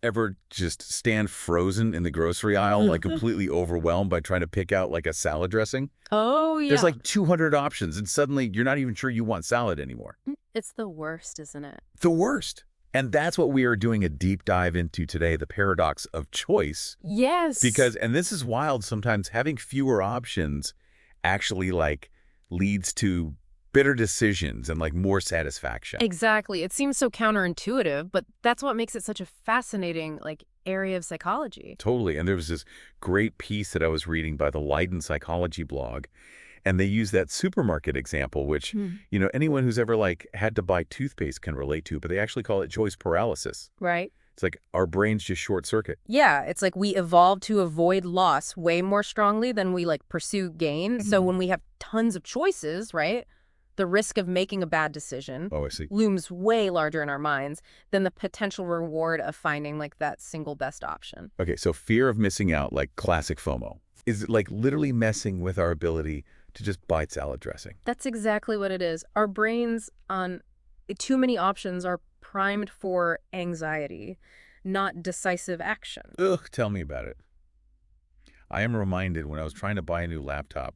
Ever just stand frozen in the grocery aisle, like completely overwhelmed by trying to pick out like a salad dressing? Oh, There's yeah. like 200 options, and suddenly you're not even sure you want salad anymore. It's the worst, isn't it? The worst. And that's what we are doing a deep dive into today, the paradox of choice. Yes. Because, and this is wild, sometimes having fewer options actually like leads to better decisions and like more satisfaction. Exactly. It seems so counterintuitive, but that's what makes it such a fascinating, area of psychology. Totally. And there was this great piece that I was reading by the Leiden Psychology blog, and they use that supermarket example, which, Hmm. anyone who's ever like had to buy toothpaste can relate to, but they actually call it choice paralysis. Right? It's like our brains just short circuit. Yeah, it's like we evolved to avoid loss way more strongly than we pursue gain. So Mhm. when we have tons of choices, right, the risk of making a bad decision Oh, I see. looms way larger in our minds than the potential reward of finding that single best option. Okay, so fear of missing out, like classic FOMO, is it like literally messing with our ability to just buy salad dressing. That's exactly what it is. Our brains on too many options are primed for anxiety, not decisive action. Ugh, tell me about it. I am reminded when I was trying to buy a new laptop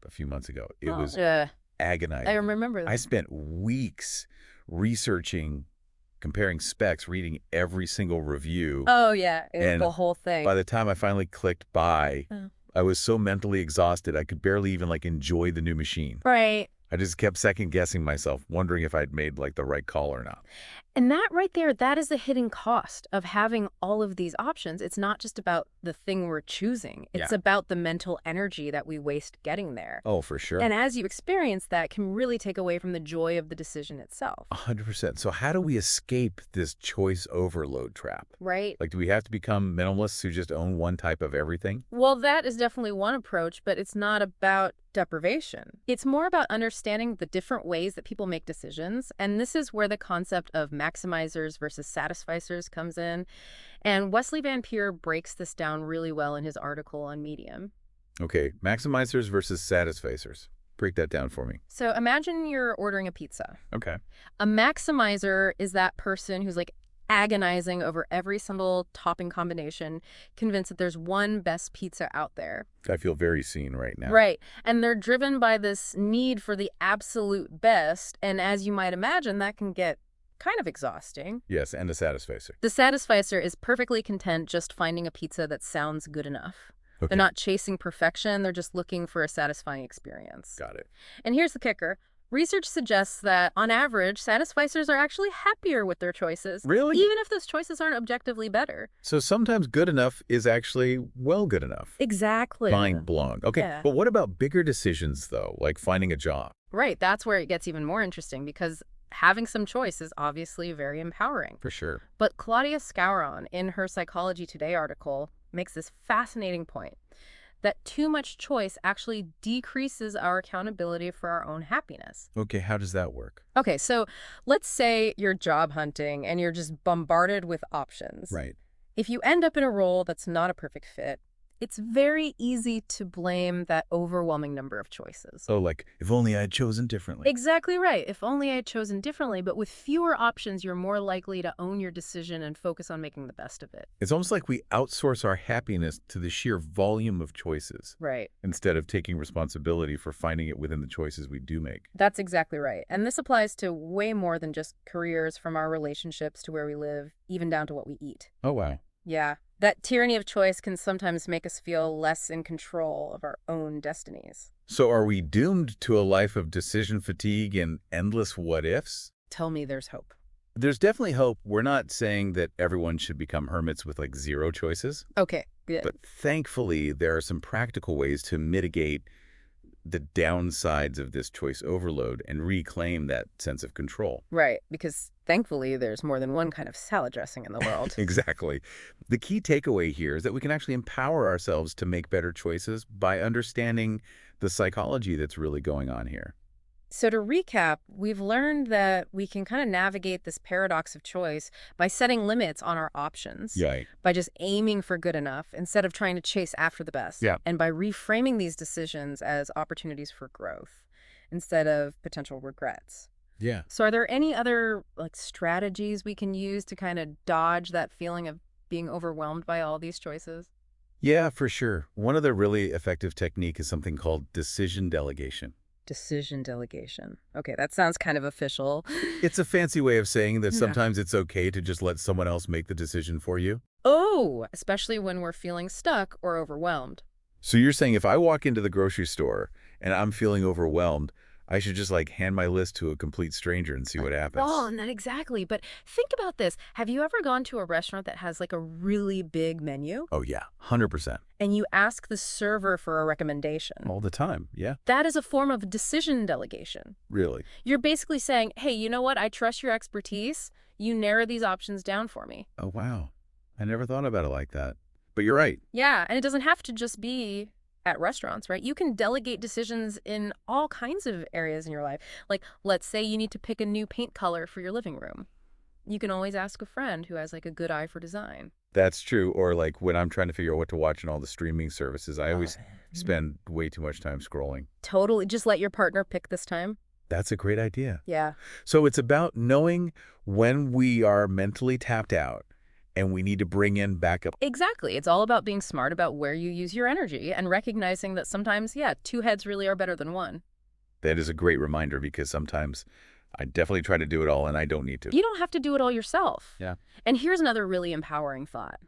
a few months ago, it Oh, was yeah. I agonizing. remember I that. spent weeks researching, comparing specs, reading every single review, Oh, yeah, and the whole thing. by the time I finally clicked buy, Oh. I was so mentally exhausted I could barely even like enjoy the new machine. Right. I just kept second guessing myself, wondering if I'd made like the right call or not. And that right there, that is the hidden cost of having all of these options. It's not just about the thing we're choosing. Yeah. It's about the mental energy that we waste getting there. Oh, for sure. And as you experience that can really take away from the joy of the decision itself. 100%. So how do we escape this choice overload trap? Right? Like, do we have to become minimalists who just own one type of everything? Well, that is definitely one approach, but it's not about deprivation. It's more about understanding the different ways that people make decisions. And this is where the concept of maximizers versus satisficers comes in. And Wesley Van Peer breaks this down really well in his article on Medium. Okay, maximizers versus satisficers. Break that down for me. So imagine you're ordering a pizza. Okay. A maximizer is that person who's agonizing over every single topping combination, convinced that there's one best pizza out there. I feel very seen right now. Right. And they're driven by this need for the absolute best. And as you might imagine, that can get kind of exhausting. Yes, and a satisficer. The satisficer is perfectly content just finding a pizza that sounds good enough. Okay, They're not chasing perfection, they're just looking for a satisfying experience. got it. And here's the kicker. Research suggests that, on average, satisficers are actually happier with their choices, Really? even if those choices aren't objectively better. So sometimes good enough is actually, well, good enough. Exactly. Mind blown. Okay, Yeah. but what about bigger decisions, though, like finding a job? Right, that's where it gets even more interesting because having some choice is obviously very empowering. For sure. But Claudia Scouron, in her Psychology Today article, makes this fascinating point that too much choice actually decreases our accountability for our own happiness. Okay, how does that work? Okay, so let's say you're job hunting and you're just bombarded with options. Right. If you end up in a role that's not a perfect fit, it's very easy to blame that overwhelming number of choices. Oh, like, if only I had chosen differently. Exactly right. If only I had chosen differently, but with fewer options, you're more likely to own your decision and focus on making the best of it. It's almost like we outsource our happiness to the sheer volume of choices Right. instead of taking responsibility for finding it within the choices we do make. That's exactly right. And this applies to way more than just careers, from our relationships to where we live, even down to what we eat. Oh, wow. Yeah. That tyranny of choice can sometimes make us feel less in control of our own destinies. So are we doomed to a life of decision fatigue and endless what-ifs? Tell me there's hope. There's definitely hope. We're not saying that everyone should become hermits with like zero choices, Okay, good. but thankfully there are some practical ways to mitigate the downsides of this choice overload and reclaim that sense of control. Right, because thankfully there's more than one kind of salad dressing in the world. Exactly. The key takeaway here is that we can actually empower ourselves to make better choices by understanding the psychology that's really going on here. So to recap, we've learned that we can kind of navigate this paradox of choice by setting limits on our options, Yeah. by just aiming for good enough instead of trying to chase after the best, Yeah. and by reframing these decisions as opportunities for growth instead of potential regrets. Yeah. So are there any other strategies we can use to kind of dodge that feeling of being overwhelmed by all these choices? Yeah, for sure. One other really effective technique is something called decision delegation. Decision delegation. Okay, that sounds kind of official. It's a fancy way of saying that Yeah. sometimes it's okay to just let someone else make the decision for you. Oh, especially when we're feeling stuck or overwhelmed. So you're saying if I walk into the grocery store and I'm feeling overwhelmed, I should just like hand my list to a complete stranger and see what happens. Well, not exactly, but think about this. Have you ever gone to a restaurant that has like a really big menu Oh yeah, 100%. and you ask the server for a recommendation? All the time. Yeah, That is a form of decision delegation. really. You're basically saying, hey, you know what? I trust your expertise. You narrow these options down for me. Oh wow. I never thought about it like that. But you're right. Yeah, and it doesn't have to just be at restaurants, right? You can delegate decisions in all kinds of areas in your life. Like, let's say you need to pick a new paint color for your living room. You can always ask a friend who has like a good eye for design. That's true. Or like when I'm trying to figure out what to watch in all the streaming services, I Oh, always spend way too much time scrolling. totally. Just let your partner pick this time. That's a great idea. Yeah. So it's about knowing when we are mentally tapped out and we need to bring in backup. Exactly. It's all about being smart about where you use your energy and recognizing that sometimes, yeah, two heads really are better than one. That is a great reminder because sometimes I definitely try to do it all and I don't need to. You don't have to do it all yourself. Yeah. And here's another really empowering thought.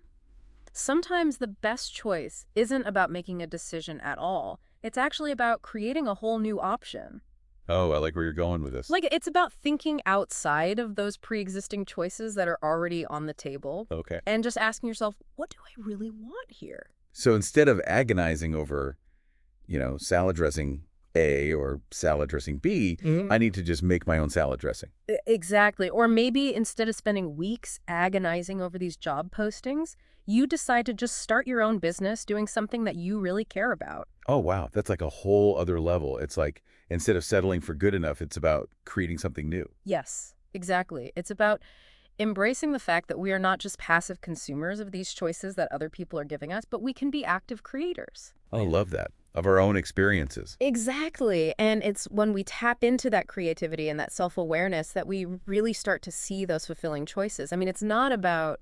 Sometimes the best choice isn't about making a decision at all. It's actually about creating a whole new option. Oh, I like where you're going with this. Like, it's about thinking outside of those pre-existing choices that are already on the table Okay. and just asking yourself, what do I really want here? So instead of agonizing over, salad dressing A or salad dressing B, I need to just make my own salad dressing. Exactly. Or maybe instead of spending weeks agonizing over these job postings, you decide to just start your own business doing something that you really care about. Oh, wow. That's like a whole other level. It's like instead of settling for good enough, it's about creating something new. Yes, exactly. It's about embracing the fact that we are not just passive consumers of these choices that other people are giving us, but we can be active creators. I love that. Of our own experiences. Exactly. And it's when we tap into that creativity and that self-awareness that we really start to see those fulfilling choices. I mean, it's not about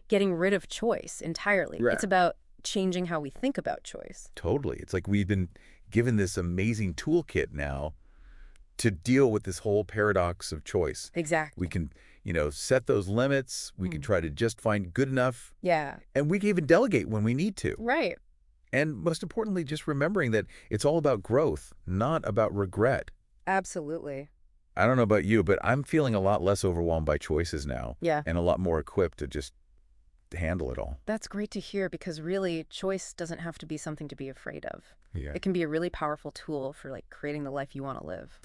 getting rid of choice entirely. Right. It's about changing how we think about choice. Totally. It's like we've been given this amazing toolkit now to deal with this whole paradox of choice. Exactly. We can, set those limits. We can try to just find good enough. Yeah. And we can even delegate when we need to. Right. And most importantly, just remembering that it's all about growth, not about regret. Absolutely. I don't know about you, but I'm feeling a lot less overwhelmed by choices now. Yeah. And a lot more equipped to just handle it all. That's great to hear because really choice doesn't have to be something to be afraid of. Yeah. It can be a really powerful tool for like creating the life you want to live.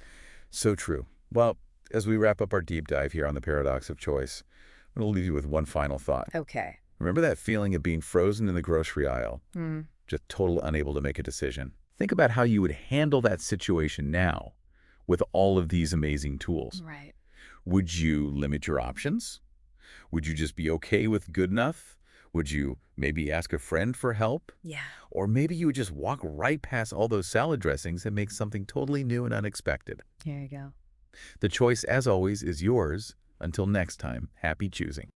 So true. Well, as we wrap up our deep dive here on the paradox of choice, I'm going to leave you with one final thought. Okay. Remember that feeling of being frozen in the grocery aisle, just totally unable to make a decision? Think about how you would handle that situation now with all of these amazing tools. Right. Would you limit your options? Would you just be okay with good enough? Would you maybe ask a friend for help? Yeah. Or maybe you would just walk right past all those salad dressings and make something totally new and unexpected. There you go. The choice, as always, is yours. Until next time, happy choosing.